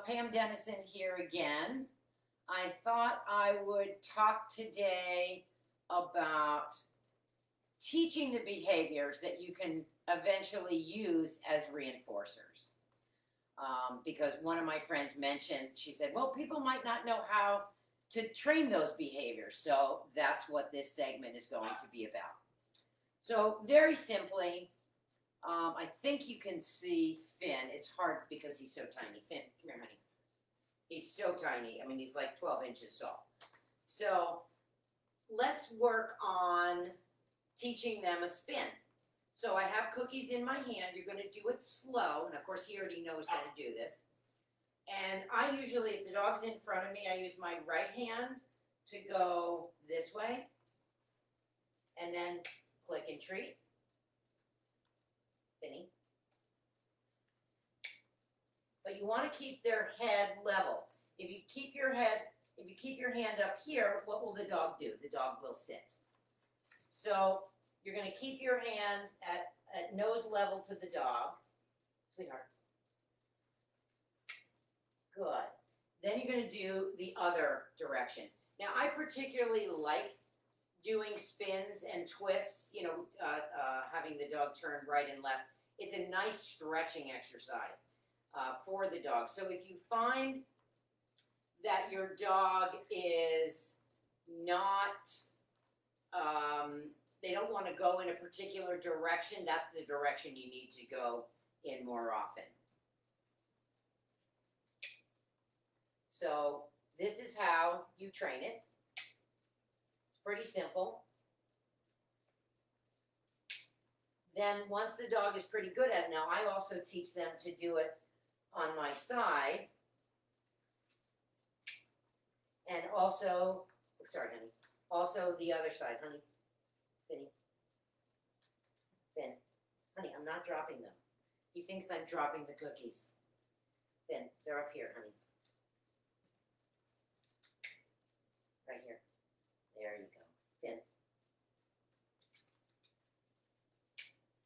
Pam Dennison here again. I thought I would talk today about teaching the behaviors that you can eventually use as reinforcers. Because one of my friends mentioned, she said, well, people might not know how to train those behaviors. So that's what this segment is going to be about. So very simply, I think you can see Finn. It's hard because he's so tiny. Finn, come here, honey. He's so tiny. I mean, he's like 12 inches tall. So let's work on teaching them a spin. So I have cookies in my hand. You're going to do it slow. And, of course, he already knows how to do this. And I usually, if the dog's in front of me, I use my right hand to go this way. And then click and treat. Finny. But you want to keep their head level. If you keep your hand up here, what will the dog do? The dog will sit. So you're going to keep your hand at nose level to the dog. Sweetheart. Good. Then you're going to do the other direction. Now, I particularly like doing spins and twists, having the dog turn right and left. It's a nice stretching exercise for the dog. So if you find that your dog is not, they don't want to go in a particular direction, that's the direction you need to go in more often. So this is how you train it. It's pretty simple. Then once the dog is pretty good at it, now I also teach them to do it on my side. And also, sorry, honey, also the other side, honey. Finny. Finn. Honey, I'm not dropping them. He thinks I'm dropping the cookies. Finn, they're up here, honey. Right here. There you go. Finn.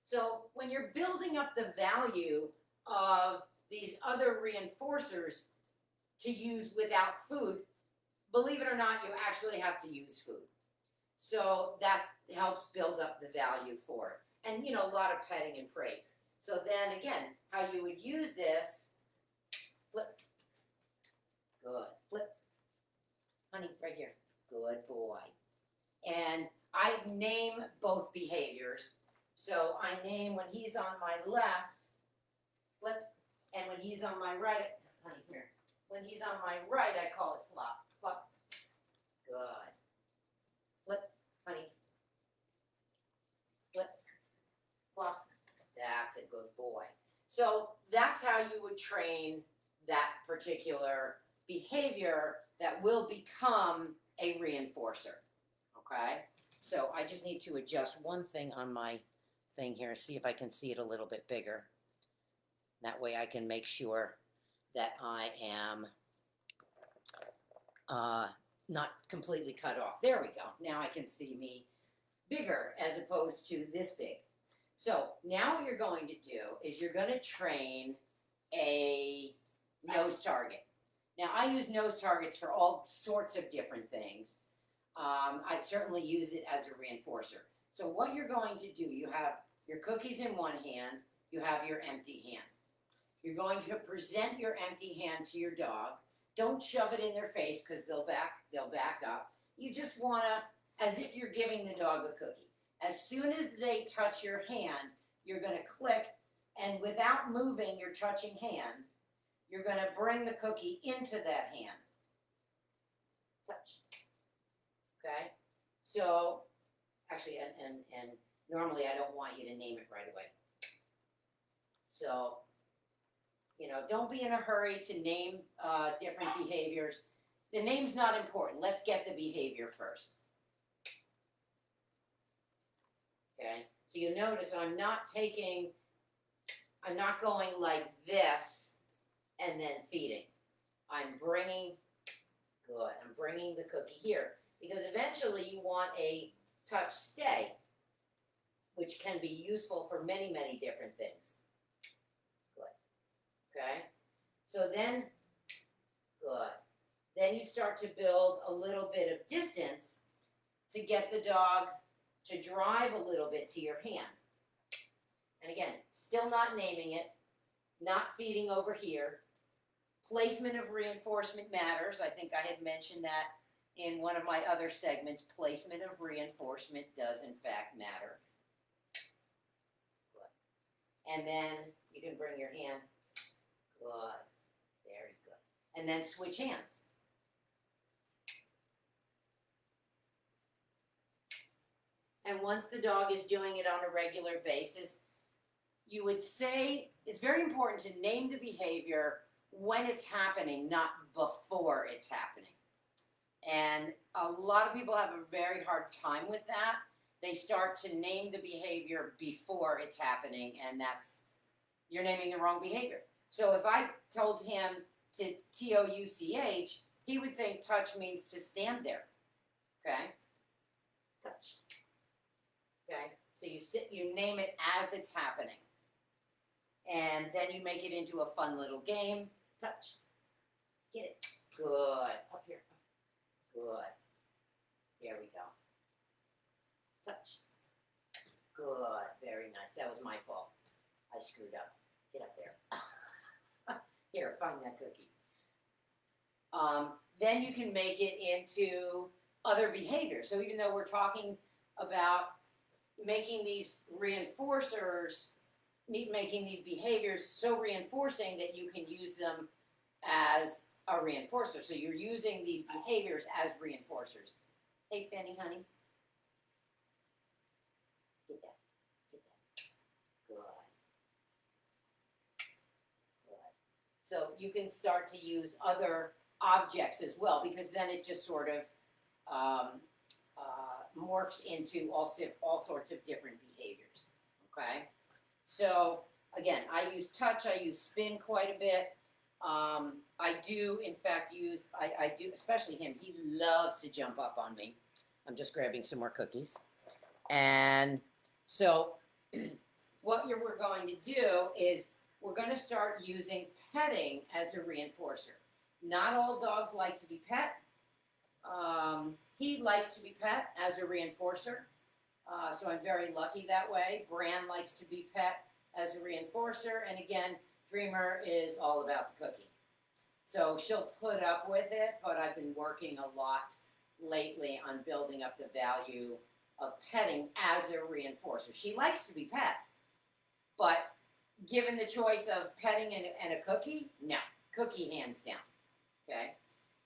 So when you're building up the value of these other reinforcers to use without food, believe it or not, you actually have to use food. So that helps build up the value for it. And, a lot of petting and praise. So then again, how you would use this, flip. Good. Flip. Honey, right here. Good boy. And I name both behaviors. So I name when he's on my left, flip, and when he's on my right, honey, here. When he's on my right, I call it flop. Flop. Good. Flip, honey. Flip. Flop. That's a good boy. So that's how you would train that particular behavior that will become a reinforcer. Okay? So I just need to adjust one thing on my thing here, see if I can see it a little bit bigger. That way I can make sure that I am not completely cut off. There we go. Now I can see me bigger as opposed to this big. So now what you're going to do is you're going to train a nose target. Now I use nose targets for all sorts of different things. I certainly use it as a reinforcer. So what you're going to do, you have your cookies in one hand, you have your empty hand. You're going to present your empty hand to your dog. Don't shove it in their face because they'll back up. You just want to, as if you're giving the dog a cookie. As soon as they touch your hand, you're going to click, and without moving your touching hand, you're going to bring the cookie into that hand. Touch. Okay? So, actually, and normally I don't want you to name it right away. So, don't be in a hurry to name different behaviors. The name's not important. Let's get the behavior first. Okay? So you notice I'm not going like this and then feeding. I'm bringing the cookie here. Because eventually you want a touch stay, which can be useful for many, many different things. Good. Okay? So then Good. Then you start to build a little bit of distance to get the dog to drive a little bit to your hand. And again, still not naming it, not feeding over here. Placement of reinforcement matters. I think I had mentioned that in one of my other segments. Placement of reinforcement does in fact matter. Good. And then you can bring your hand. Good. Very good. And then switch hands. And once the dog is doing it on a regular basis, you would say it's very important to name the behavior when it's happening, not before it's happening. And a lot of people have a very hard time with that. They start to name the behavior before it's happening, and you're naming the wrong behavior. So if I told him to T-O-U-C-H, he would think touch means to stand there. Okay? Touch. Okay? So you name it as it's happening. And then you make it into a fun little game. Touch. Get it. Good. Up here. Good. There we go. Touch. Good. Very nice. That was my fault. I screwed up. Get up there. Here, find that cookie. Then you can make it into other behaviors. So even though we're talking about making these reinforcers, making these behaviors so reinforcing that you can use them as a reinforcer. So you're using these behaviors as reinforcers. Hey, Fanny, honey. Get that. Get that. Good. Good. So you can start to use other objects as well, because then it just sort of morphs into all sorts of different behaviors. Okay? So, again, I use touch, I use spin quite a bit. I do, in fact, I do, especially him, he loves to jump up on me. I'm just grabbing some more cookies. And so, what we're going to do is we're going to start using petting as a reinforcer. Not all dogs like to be pet. He likes to be pet as a reinforcer. So I'm very lucky that way. Bran likes to be pet as a reinforcer. And again, Dreamer is all about the cookie. So she'll put up with it, but I've been working a lot lately on building up the value of petting as a reinforcer. She likes to be pet, but given the choice of petting and a cookie, no, cookie hands down. Okay?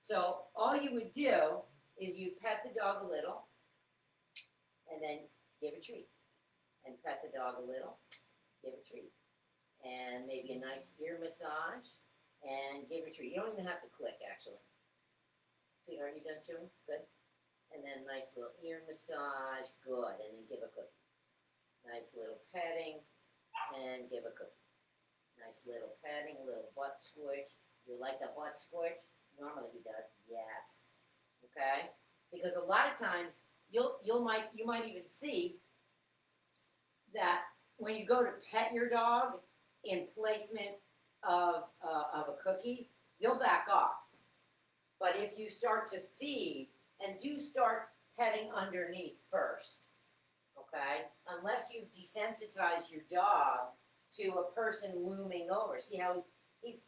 So all you would do is you'd pet the dog a little, and then give a treat. And pet the dog a little, give a treat. And maybe a nice ear massage, and give a treat. You don't even have to click, actually. Sweetheart, you done chewing? Good. And then nice little ear massage, good. And then give a cookie. Nice little petting, and give a cookie. Nice little petting, little butt squish. You like the butt squish? Normally he does, yes. Okay? Because a lot of times, you might even see that when you go to pet your dog in placement of a cookie, you'll back off. But if you start to feed, and do start petting underneath first, okay? Unless you desensitize your dog to a person looming over. See how he's,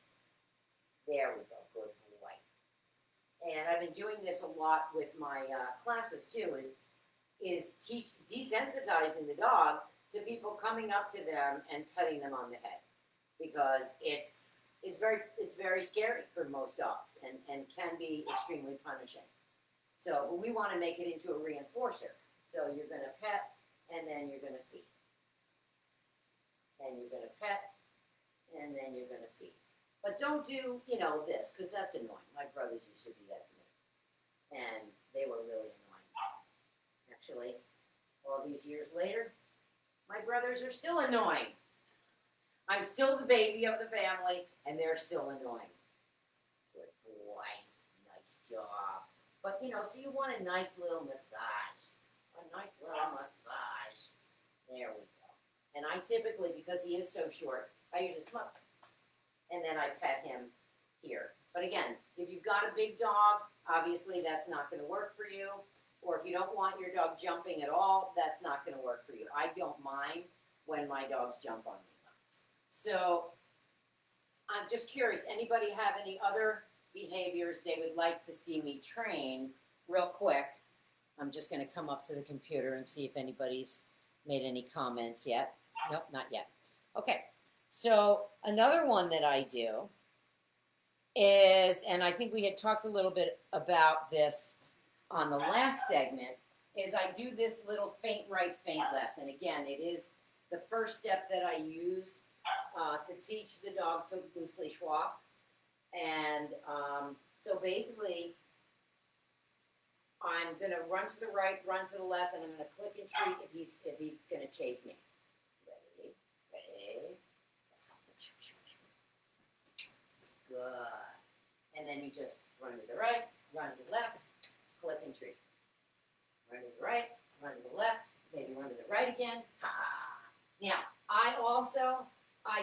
there we go, good boy. And I've been doing this a lot with my classes too, is desensitizing the dog to people coming up to them and petting them on the head, because it's very scary for most dogs and can be extremely punishing. So we want to make it into a reinforcer. So you're going to pet, and then you're going to feed. And you're going to pet, and then you're going to feed. But don't do, this, because that's annoying. My brothers used to do that to me. And they were really annoying. Actually, all these years later, my brothers are still annoying. I'm still the baby of the family, and they're still annoying. Good boy. Nice job. But, so you want a nice little massage. A nice little massage. There we go. And I typically, because he is so short, I usually come up, and then I pet him here. But But again, if you've got a big dog, obviously that's not going to work for you. Or if you don't want your dog jumping at all, that's not going to work for you. I don't mind when my dogs jump on me. So I'm just curious, anybody have any other behaviors they would like to see me train real quick? I'm just going to come up to the computer and see if anybody's made any comments yet. Nope, not yet. Okay, so another one that I do is, and I think we had talked a little bit about this on the last segment, is I do this little feint right, feint left. And again, it is the first step that I use to teach the dog to loose leash walk. And so basically, I'm going to run to the right, run to the left, and I'm going to click and treat if he's going to chase me. Ready, ready, let's go. Good. And then you just run to the right, run to the left, click and treat. Run to the right, run to the left, maybe run to the right again. Ha! Now, I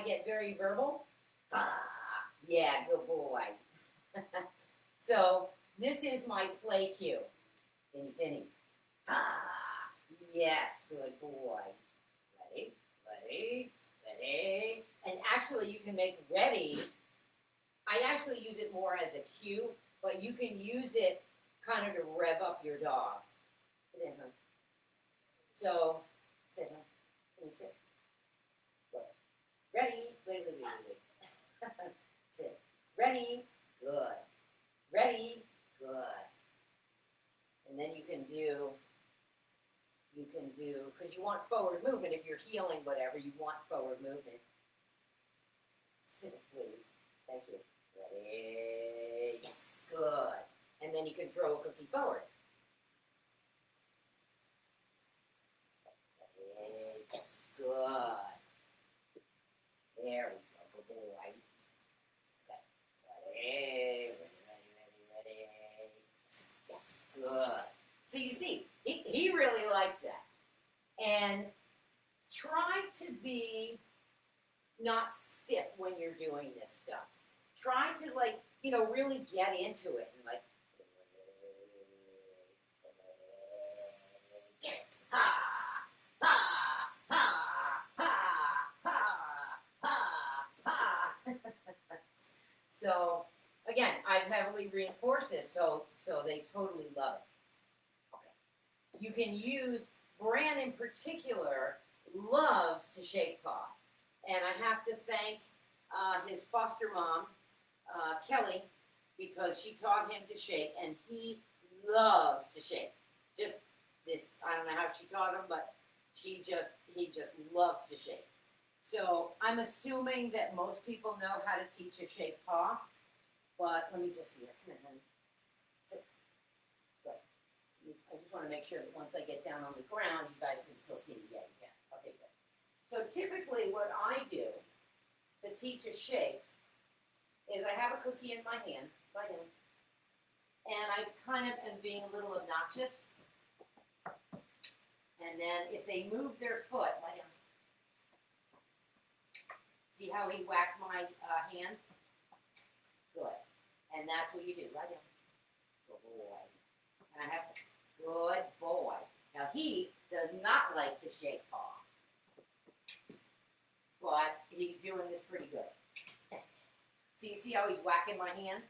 get very verbal. Ha! Yeah, good boy. So, this is my play cue. Finny, Finny. Ha! Yes, good boy. Ready, ready, ready. And actually, you can make ready. I actually use it more as a cue, but you can use it kind of to rev up your dog. Sit in, huh? So, sit, huh? Can you sit? Good. Ready? Wait. Sit. Ready? Good. Ready? Good. And then you can do, because you want forward movement. If you're healing whatever, you want forward movement. Sit, please. Thank you. Ready? Yes, good. And then you can throw a cookie forward. Ready? Yes, good. There we go, good boy. Okay. Ready. Yes, good. So you see, he really likes that. And try to be not stiff when you're doing this stuff. Try to, like, really get into it and, like, ha, ha, ha, ha, ha, ha, ha. So, again, I've heavily reinforced this, so they totally love it. Okay. You can use, Bran in particular loves to shake paw. And I have to thank his foster mom, Kelly, because she taught him to shake, and he loves to shake. Just this, I don't know how she taught him, but he just loves to shake. So I'm assuming that most people know how to teach a shake paw, but let me just see here. Come here, honey. Sit. Good. I just want to make sure that once I get down on the ground, you guys can still see me. Yeah, you can. Okay, good. So typically what I do to teach a shake is I have a cookie in my hand, lie down, and I kind of am being a little obnoxious. And then if they move their foot, lie down. See how he whacked my hand? Good. And that's what you do, lie down. Good boy. And I have, good boy. Now he does not like to shake paw. But he's doing this pretty good. So you see how he's whacking my hand?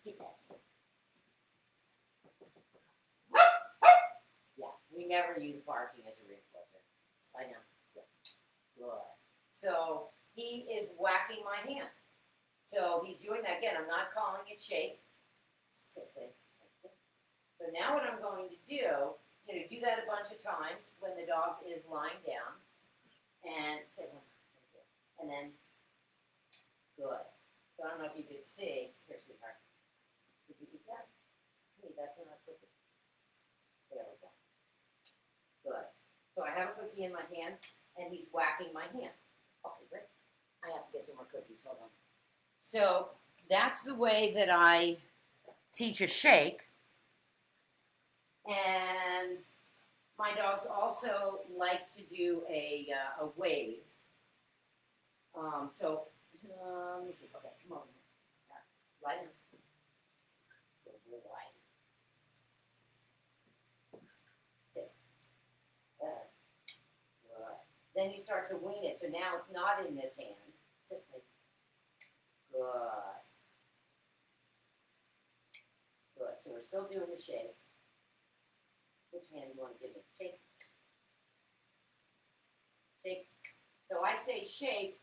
Get that. Yeah, we never use barking as a reinforcer. I know. Good. So he is whacking my hand. So he's doing that again. I'm not calling it shake. Sit, please. So now what I'm going to do, do that a bunch of times when the dog is lying down. And sit. And then, good. So I don't know if you could see. Here, sweetheart. Did you eat that? Hey, that's not a cookie. There we go. Good. So I have a cookie in my hand, and he's whacking my hand. Okay, great. I have to get some more cookies. Hold on. So that's the way that I teach a shake. And my dogs also like to do a wave. Let me see. Okay, come on. Lie down. Good boy. Sit. Good. Then you start to wean it. So now it's not in this hand. Sit, please. Good. Good. So we're still doing the shake. Which hand do you want to give me? Shake. Shake. So I say shake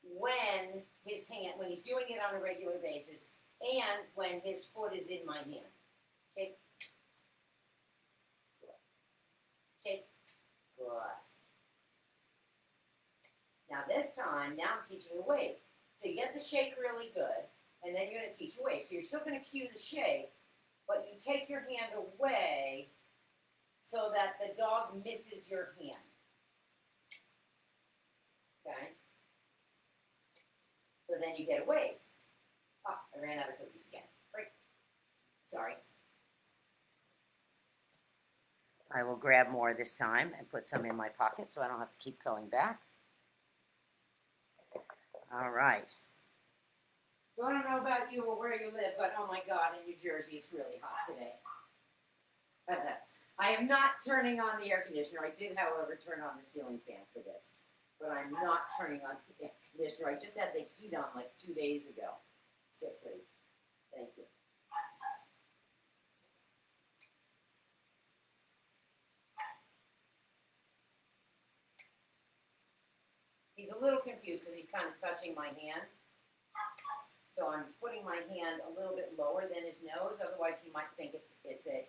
when his hand, when he's doing it on a regular basis, and when his foot is in my hand. Shake. Good. Shake. Good. Now this time, now I'm teaching a wave. So you get the shake really good, and then you're going to teach a wave. So you're still going to cue the shake, but you take your hand away so that the dog misses your hand. Okay? So then you get a wave. Oh, I ran out of cookies again. Great. Sorry. I will grab more this time and put some in my pocket so I don't have to keep going back. All right. So I don't know about you or where you live, but oh my God, in New Jersey, it's really hot today. I am not turning on the air conditioner. I did, however, turn on the ceiling fan for this, but I'm not turning on the air conditioner. I just had the heat on like 2 days ago. Sit, please. Thank you. He's a little confused because he's kind of touching my hand. So I'm putting my hand a little bit lower than his nose. Otherwise, he might think it's a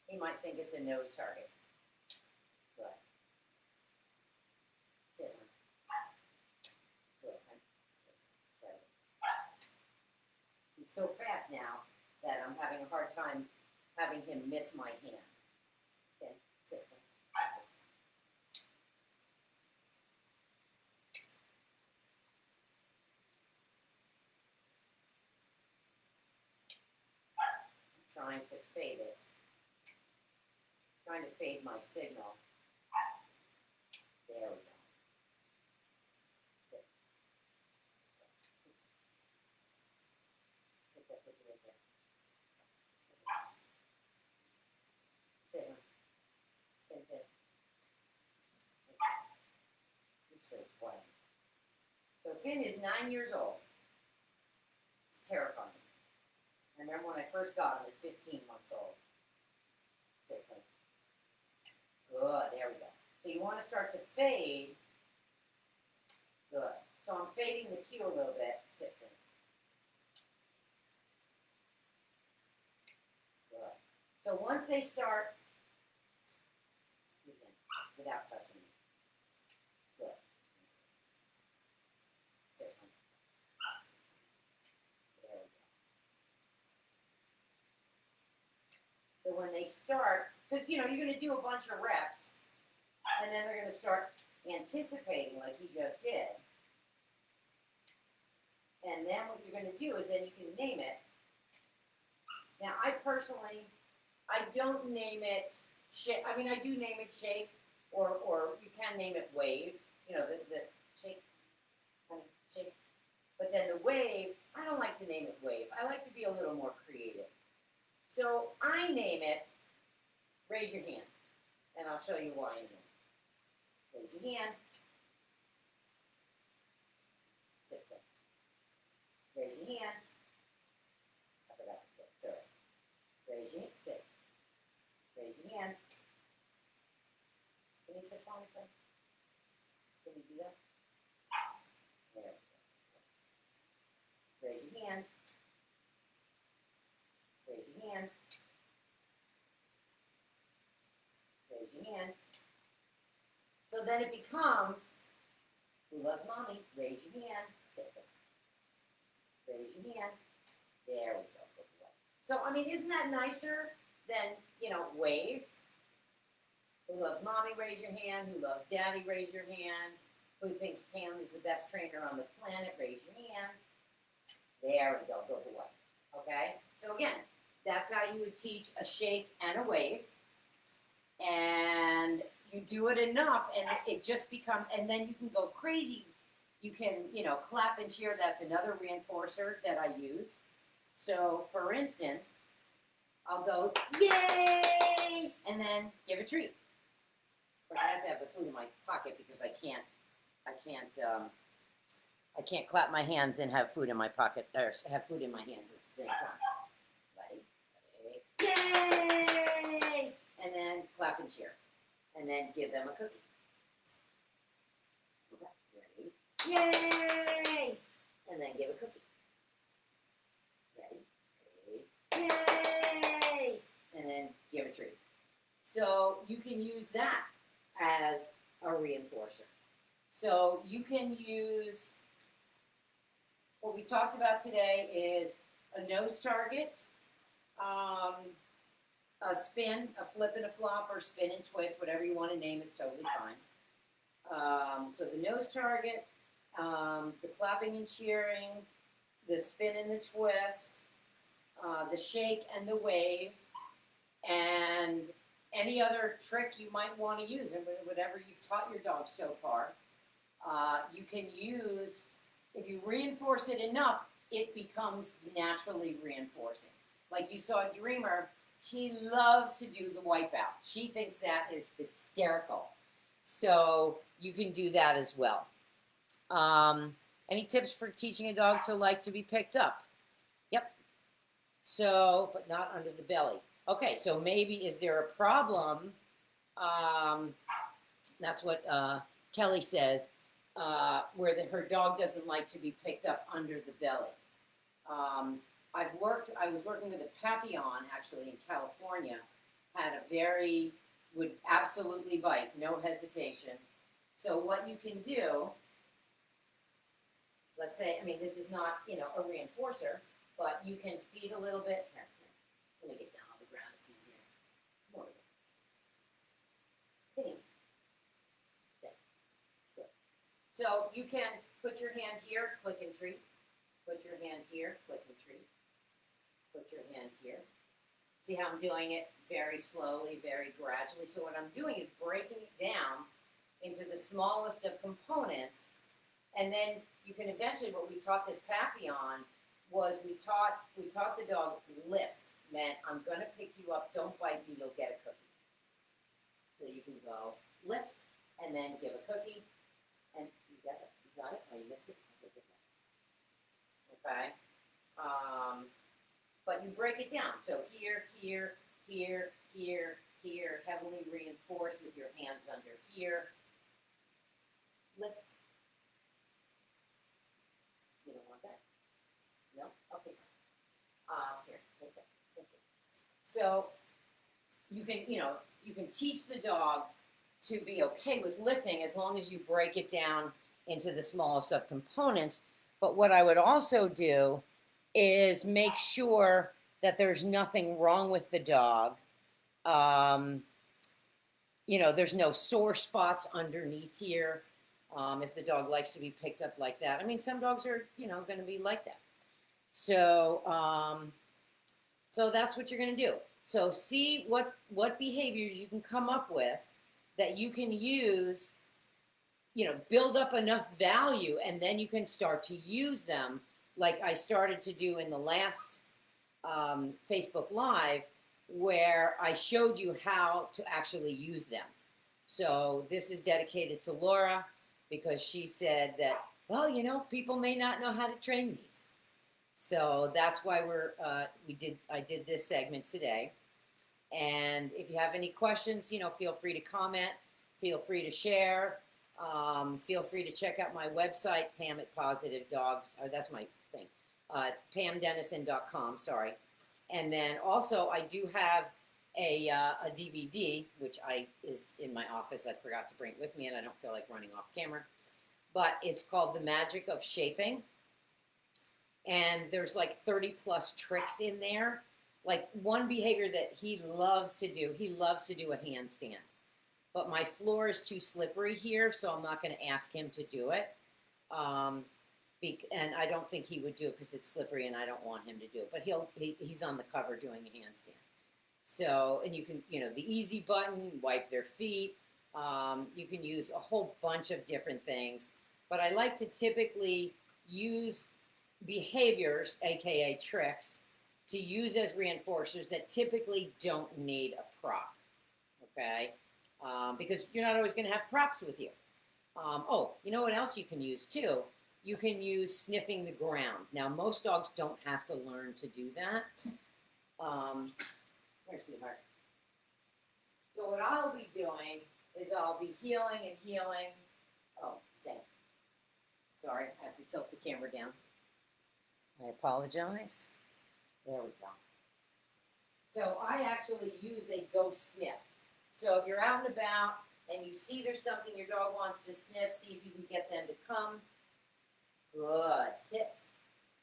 he might think it's a nose target. Good. Sit. Good. He's so fast now that I'm having a hard time having him miss my hand. Okay. Sit. Trying to fade it. Trying to fade my signal. There we go. Sit. Put that right there. Sit. Sit. You're so funny. So Finn is 9 years old. It's terrifying. I remember when I first got him at 15 months old. Sit, please. Good, there we go. So you want to start to fade. Good. So I'm fading the cue a little bit. Sit, please. Good. So once they start, without touching me. Good. Sit, please. There we go. So when they start, because, you know, you're going to do a bunch of reps, and then they're going to start anticipating like he just did. And then what you're going to do is then you can name it. Now, I personally, I don't name it shake. I mean, I do name it shake, or you can name it wave. You know, the shake, honey, shake. But then the wave, I don't like to name it wave. I like to be a little more creative. So I name it, raise your hand, and I'll show you why in a minute. Raise your hand. Sit there. Raise your hand. I forgot to put it. Sorry. Raise your hand. Sit. Raise your hand. Can you sit for me, please? Can you do that? There we go. Raise your hand. Raise your hand. Raise your hand. So then it becomes, who loves mommy? Raise your hand. Sit there. Raise your hand. There we go. So, I mean, isn't that nicer than, you know, wave? Who loves mommy? Raise your hand. Who loves daddy? Raise your hand. Who thinks Pam is the best trainer on the planet? Raise your hand. There we go. Go away. Okay? So again, that's how you would teach a shake and a wave. And you do it enough, and it just becomes, and then you can go crazy. You can, you know, clap and cheer. That's another reinforcer that I use. So, for instance, I'll go, yay, and then give a treat. Of course, I have to have the food in my pocket because I can't clap my hands and have food in my pocket, or have food in my hands at the same time. Ready? Yay! And then clap and cheer. And then give them a cookie. Ready? Yay! And then give a cookie. Ready? Yay! And then give a treat. So you can use that as a reinforcer. So you can use, what we talked about today is a nose target, a spin, a flip and a flop, or spin and twist, whatever you want to name, it's totally fine. So the nose target, the clapping and cheering, the spin and the twist, the shake and the wave, and any other trick you might want to use, and whatever you've taught your dog so far, you can use. If you reinforce it enough, it becomes naturally reinforcing. Like you saw Dreamer, she loves to do the wipeout. She thinks that is hysterical. So you can do that as well. Any tips for teaching a dog to like to be picked up? Yep. So, but not under the belly. Okay, so maybe is there a problem? That's what Kelly says, where her dog doesn't like to be picked up under the belly. I was working with a Papillon, actually, in California, would absolutely bite, no hesitation. So what you can do, let's say, I mean, this is not, a reinforcer, but you can feed a little bit. Here, let me get down on the ground, it's easier. Come over here. Hitting. Sit. Good. So you can put your hand here, click and treat. Put your hand here, click and treat. Put your hand here. See how I'm doing it very slowly, very gradually. So what I'm doing is breaking it down into the smallest of components. And then you can eventually, what we taught this Papillon was we taught the dog lift. Meant I'm going to pick you up, don't bite me, you'll get a cookie. So you can go lift and then give a cookie. And you got it? You got it? Oh, you missed it? Okay. But you break it down. So here, here, here, here, here, heavily reinforced with your hands under here. Lift. You don't want that? No? Okay. Here, take that. Take it. So you can teach the dog to be okay with lifting as long as you break it down into the smallest of components. But what I would also do is make sure that there's nothing wrong with the dog. There's no sore spots underneath here. If the dog likes to be picked up like that. I mean, some dogs are, going to be like that. So, so that's what you're going to do. So see what behaviors you can come up with that you can use, build up enough value, and then you can start to use them like I started to do in the last Facebook Live, where I showed you how to actually use them. So this is dedicated to Laura because she said that, well, people may not know how to train these. So that's why I did this segment today. And if you have any questions, feel free to comment, feel free to share, feel free to check out my website, Pam at Positive Dogs. That's my thing. It's PamDennison.com, sorry. And then also I do have a DVD, which is in my office. I forgot to bring it with me, and I don't feel like running off camera. But it's called The Magic of Shaping. And there's like 30 plus tricks in there. Like one behavior that he loves to do a handstand. But my floor is too slippery here, so I'm not going to ask him to do it. And I don't think he would do it because it's slippery and I don't want him to do it. But he's on the cover doing a handstand. So, and you can, the easy button, wipe their feet. You can use a whole bunch of different things. But I like to typically use behaviors, aka tricks, to use as reinforcers that typically don't need a prop, okay? Because you're not always going to have props with you. Oh, you know what else you can use too? You can use sniffing the ground. Now, most dogs don't have to learn to do that. Where's sweetheart? So what I'll be doing is I'll be heeling and heeling. Oh, stay. Sorry, I have to tilt the camera down. I apologize. There we go. So I actually use a ghost sniff. So if you're out and about and you see there's something your dog wants to sniff, see if you can get them to come. Good. Sit.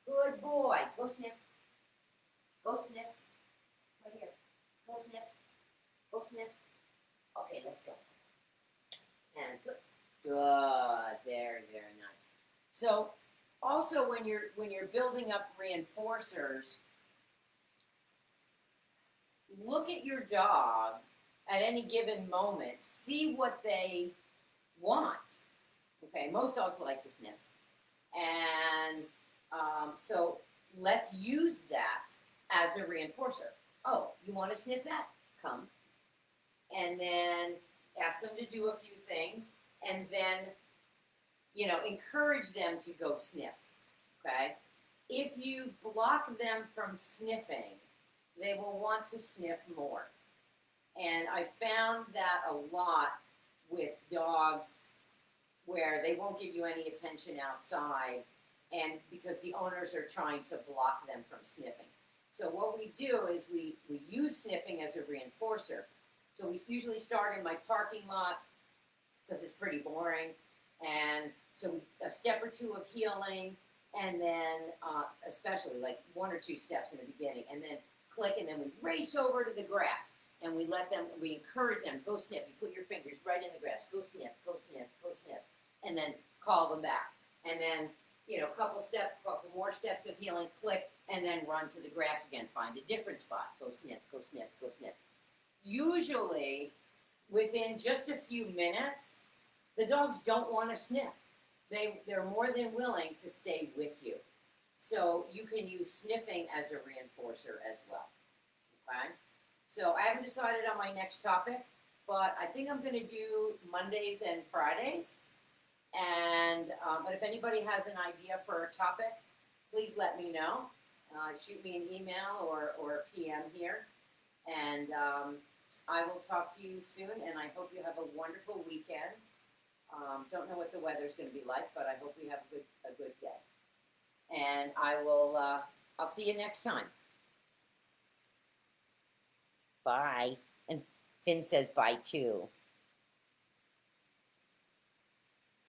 Good boy. Go sniff. Go sniff. Right here. Go sniff. Go sniff. Okay, let's go. And good. Good. Very, very nice. So also when you're building up reinforcers, look at your dog at any given moment. See what they want. Okay, most dogs like to sniff. And so let's use that as a reinforcer. Oh, you want to sniff that? Come. And then ask them to do a few things. And then, you know, encourage them to go sniff. Okay? If you block them from sniffing, they will want to sniff more. And I found that a lot with dogs where they won't give you any attention outside, and because the owners are trying to block them from sniffing. So what we do is we use sniffing as a reinforcer. So we usually start in my parking lot because it's pretty boring. And so a step or two of heeling, and then especially like 1 or 2 steps in the beginning, and then click, and then we race over to the grass. And we encourage them, go sniff. You put your fingers right in the grass. Go sniff, go sniff, go sniff. And then call them back. And then, you know, couple more steps of healing, click, and then run to the grass again. Find a different spot. Go sniff, go sniff, go sniff. Usually, within just a few minutes, the dogs don't want to sniff. They're more than willing to stay with you. So you can use sniffing as a reinforcer as well. Okay? So I haven't decided on my next topic, but I think I'm going to do Mondays and Fridays. And but if anybody has an idea for a topic, please let me know. Shoot me an email or a PM here. And I will talk to you soon, and I hope you have a wonderful weekend. Don't know what the weather's going to be like, but I hope we have a good day. And I'll see you next time. Bye. And Finn says bye too.